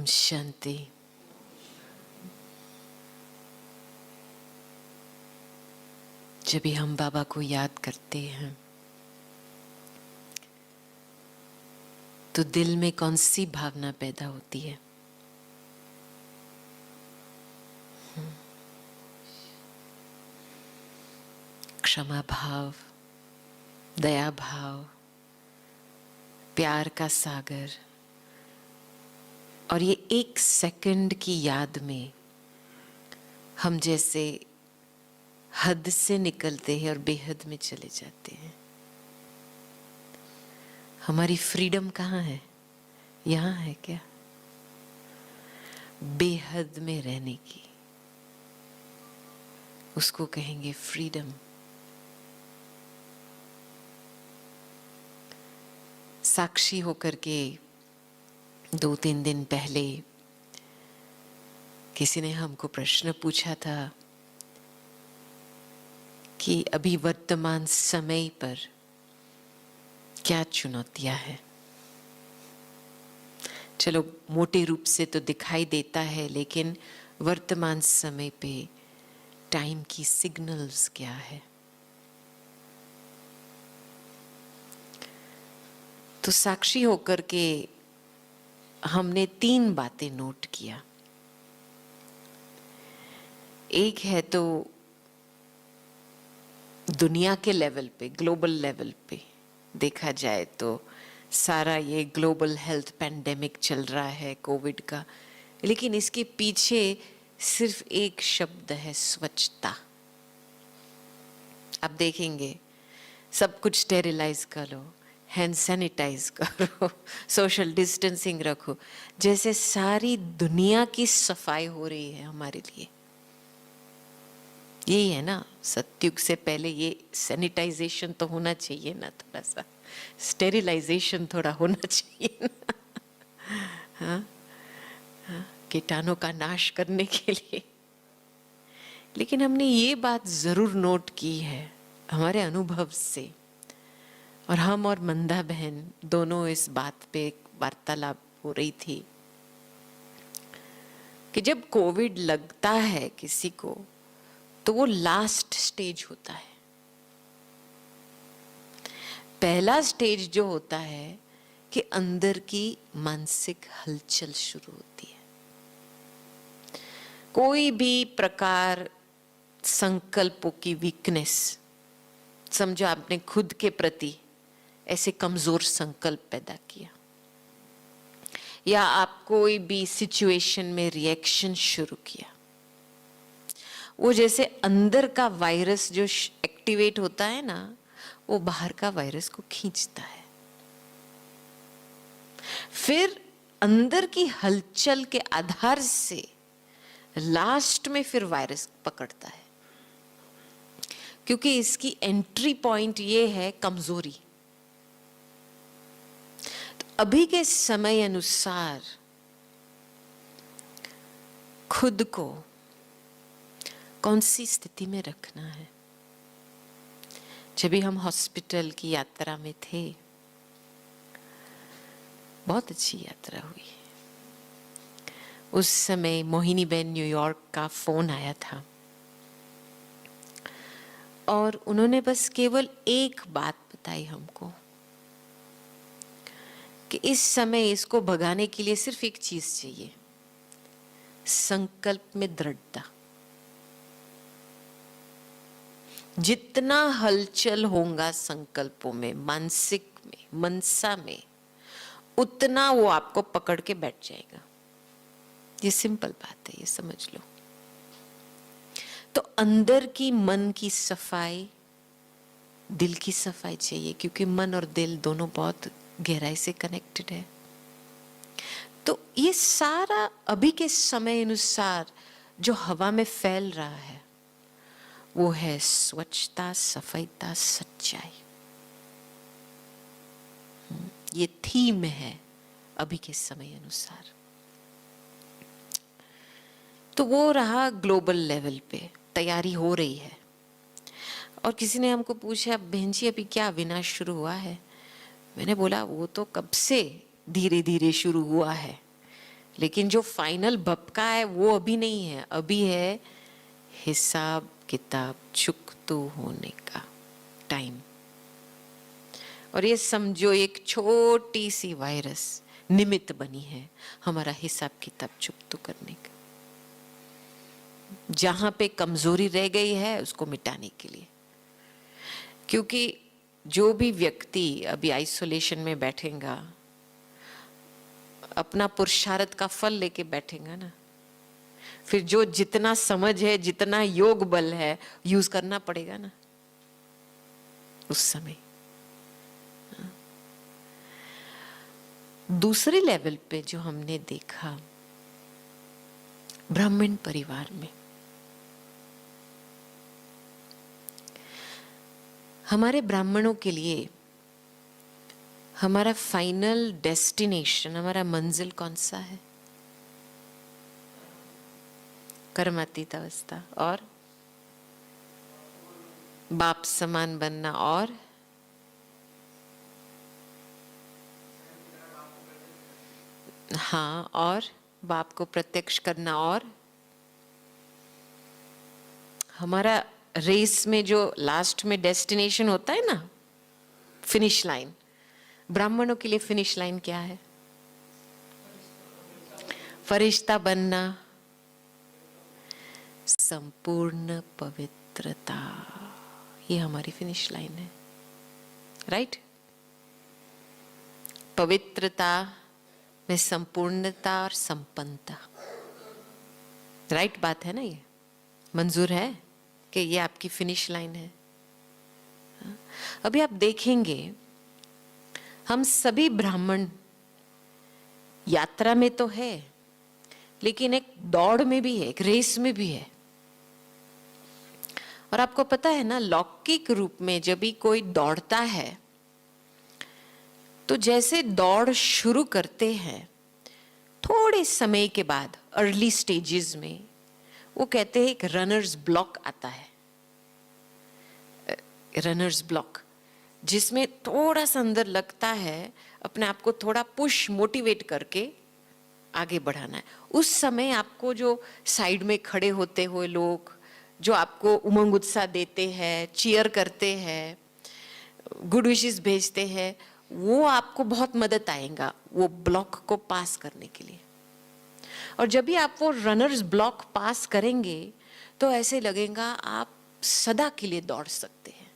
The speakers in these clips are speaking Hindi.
शांति। जब भी हम बाबा को याद करते हैं तो दिल में कौन सी भावना पैदा होती है? क्षमा भाव, दया भाव, प्यार का सागर। और ये एक सेकंड की याद में हम जैसे हद से निकलते हैं और बेहद में चले जाते हैं। हमारी फ्रीडम कहाँ है? यहाँ है क्या? बेहद में रहने की, उसको कहेंगे फ्रीडम। साक्षी होकर के 2-3 दिन पहले किसी ने हमको प्रश्न पूछा था कि अभी वर्तमान समय पर क्या चुनौतियां हैं। चलो मोटे रूप से तो दिखाई देता है, लेकिन वर्तमान समय पे टाइम की सिग्नल्स क्या है? तो साक्षी होकर के हमने 3 बातें नोट किया। एक है तो दुनिया के लेवल पे, ग्लोबल लेवल पे देखा जाए तो सारा ये ग्लोबल हेल्थ पैंडेमिक चल रहा है कोविड का, लेकिन इसके पीछे सिर्फ एक शब्द है, स्वच्छता। आप देखेंगे सब कुछ स्टेरिलाइज करो, हैंड सैनिटाइज करो, सोशल डिस्टेंसिंग रखो, जैसे सारी दुनिया की सफाई हो रही है हमारे लिए। यही है ना, सतयुग से पहले ये सैनिटाइजेशन तो होना चाहिए ना, थोड़ा सा स्टेरिलाइजेशन थोड़ा होना चाहिए ना। हाँ, कीटाणु का नाश करने के लिए। लेकिन हमने ये बात जरूर नोट की है हमारे अनुभव से, और हम और मंदा बहन दोनों इस बात पे वार्तालाप हो रही थी कि जब कोविड लगता है किसी को तो वो लास्ट स्टेज होता है। पहला स्टेज जो होता है कि अंदर की मानसिक हलचल शुरू होती है। कोई भी प्रकार संकल्पों की वीकनेस, समझो आपने खुद के प्रति ऐसे कमजोर संकल्प पैदा किया, या आप कोई भी सिचुएशन में रिएक्शन शुरू किया, वो जैसे अंदर का वायरस जो एक्टिवेट होता है ना, वो बाहर का वायरस को खींचता है। फिर अंदर की हलचल के आधार से लास्ट में फिर वायरस पकड़ता है, क्योंकि इसकी एंट्री पॉइंट ये है कमजोरी। तो अभी के समय अनुसार खुद को कौन सी स्थिति में रखना है? जब भी हम हॉस्पिटल की यात्रा में थे, बहुत अच्छी यात्रा हुई। उस समय मोहिनी बहन न्यूयॉर्क का फोन आया था और उन्होंने बस केवल एक बात बताई हमको कि इस समय इसको भगाने के लिए सिर्फ एक चीज चाहिए, संकल्प में दृढ़ता। जितना हलचल होगा संकल्पों में, मानसिक में, मनसा में, उतना वो आपको पकड़ के बैठ जाएगा। ये सिंपल बात है, ये समझ लो। तो अंदर की मन की सफाई, दिल की सफाई चाहिए, क्योंकि मन और दिल दोनों बहुत गहराई से कनेक्टेड है। तो ये सारा अभी के समय अनुसार जो हवा में फैल रहा है वो है स्वच्छता, सफाईता, सच्चाई। ये थीम है अभी के समय अनुसार। तो वो रहा ग्लोबल लेवल पे, तैयारी हो रही है। और किसी ने हमको पूछा, बहन जी अभी क्या विनाश शुरू हुआ है? मैंने बोला वो तो कब से धीरे धीरे शुरू हुआ है, लेकिन जो फाइनल भपका है वो अभी नहीं है, अभी है हिसाब किताब चुकतू होने का टाइम। और ये समझो एक छोटी सी वायरस निमित्त बनी है हमारा हिसाब किताब चुकतू करने का। जहां पे कमजोरी रह गई है उसको मिटाने के लिए। क्योंकि जो भी व्यक्ति अभी आइसोलेशन में बैठेगा अपना पुरुषार्थ का फल लेके बैठेगा ना, फिर जो जितना समझ है जितना योग बल है यूज करना पड़ेगा ना उस समय। दूसरे लेवल पे जो हमने देखा ब्राह्मण परिवार में, हमारे ब्राह्मणों के लिए हमारा फाइनल डेस्टिनेशन, हमारा मंजिल कौन सा है? कर्मातीत अवस्था और बाप समान बनना और हाँ, और बाप को प्रत्यक्ष करना। और हमारा रेस में जो लास्ट में डेस्टिनेशन होता है ना, फिनिश लाइन, ब्राह्मणों के लिए फिनिश लाइन क्या है? फरिश्ता बनना, संपूर्ण पवित्रता, ये हमारी फिनिश लाइन है। राइट? पवित्रता में संपूर्णता और संपन्नता। राइट बात है ना? ये मंजूर है कि ये आपकी फिनिश लाइन है। अभी आप देखेंगे हम सभी ब्राह्मण यात्रा में तो है, लेकिन एक दौड़ में भी है, एक रेस में भी है। और आपको पता है ना, लौकिक रूप में जब भी कोई दौड़ता है तो जैसे दौड़ शुरू करते हैं थोड़े समय के बाद अर्ली स्टेजेस में वो कहते हैं एक रनर्स ब्लॉक आता है। रनर्स ब्लॉक जिसमें थोड़ा सा अंदर लगता है अपने आप को थोड़ा पुश मोटिवेट करके आगे बढ़ाना है। उस समय आपको जो साइड में खड़े होते हुए लोग जो आपको उमंग उत्साह देते हैं, चीयर करते हैं, गुड विशेस भेजते हैं, वो आपको बहुत मदद आएगा वो ब्लॉक को पास करने के लिए। और जब भी आप वो रनर्स ब्लॉक पास करेंगे तो ऐसे लगेगा आप सदा के लिए दौड़ सकते हैं,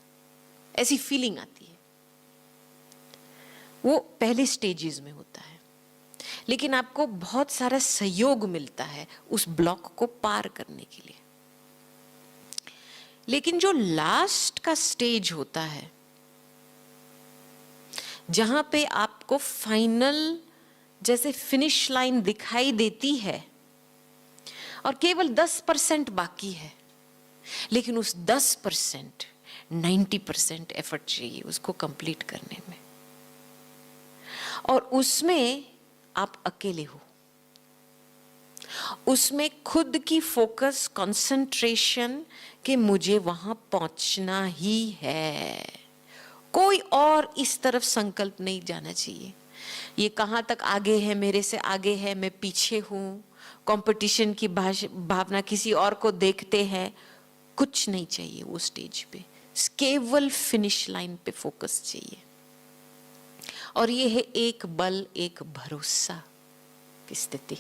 ऐसी फीलिंग आती है। वो पहले स्टेजेस में होता है, लेकिन आपको बहुत सारा सहयोग मिलता है उस ब्लॉक को पार करने के लिए। लेकिन जो लास्ट का स्टेज होता है जहां पे आपको फाइनल जैसे फिनिश लाइन दिखाई देती है और केवल 10% बाकी है, लेकिन उस 10% 90% एफर्ट चाहिए उसको कंप्लीट करने में। और उसमें आप अकेले हो, उसमें खुद की फोकस कंसंट्रेशन कि मुझे वहां पहुंचना ही है, कोई और इस तरफ संकल्प नहीं जाना चाहिए। ये कहां तक आगे है, मेरे से आगे है, मैं पीछे हूं, कंपटीशन की भावना, किसी और को देखते हैं, कुछ नहीं चाहिए वो स्टेज पे। केवल फिनिश लाइन पे फोकस चाहिए। और ये है एक बल एक भरोसा की स्थिति।